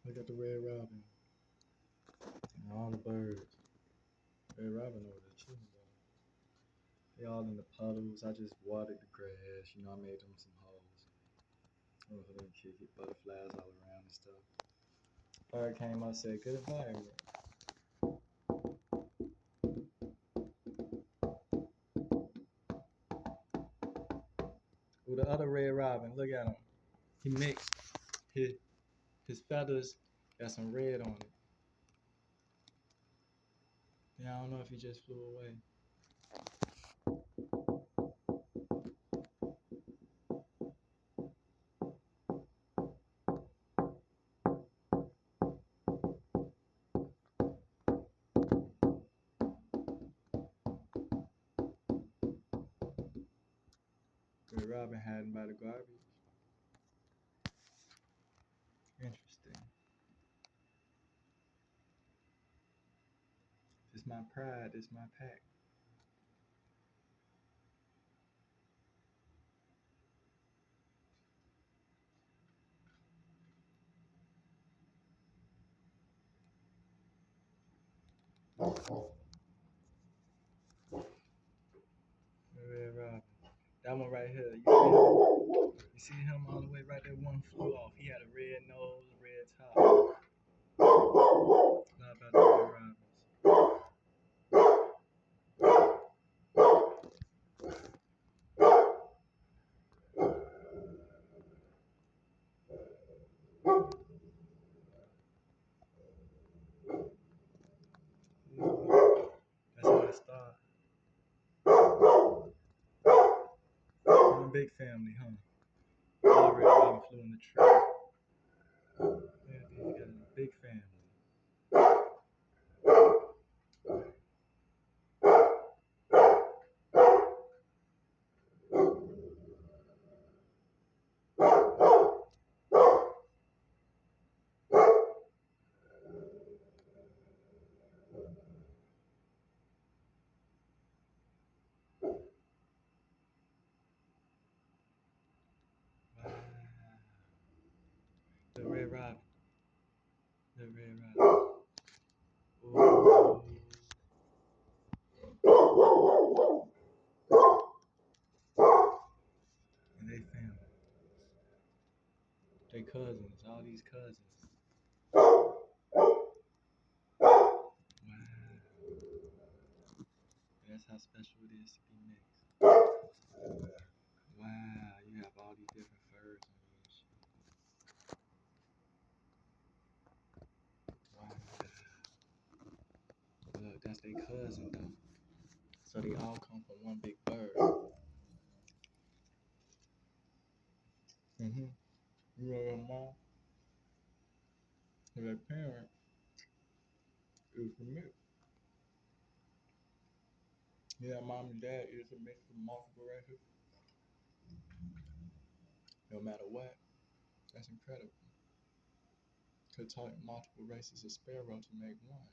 Look at the red robin and all the birds. Red robin over there chilling though. They all in the puddles. I just watered the grass. You know, I made them some holes. Oh, let them kick it. Butterflies all around and stuff. Bird came up, said good environment. Ooh, the other red robin, look at him. He mixed his feathers, got some red on it. Yeah, I don't know if he just flew away. Red robin hiding by the garbage. Interesting. It's my pride, it's my pack. Red robin. That one right here. You see him all the way right there? One flew off. He had a red nose, red top. Not about the red robins. That's how it started. One big family, huh? All red robin flew in the tree. Yeah, these got a big family. Wow. The red robin. The red robin. Ooh. And they family. They cousins. All these cousins. Wow. That's how special it is to be mixed. Wow. You have all these different furs on you and shit. Wow. Look, that's their cousin though. So they all come from one big bird. Mm-hmm. You know your mom and their parent is the mix. Yeah, mom and dad is a mix of multiple races. No matter what, that's incredible. Could take multiple races of sparrow to make one.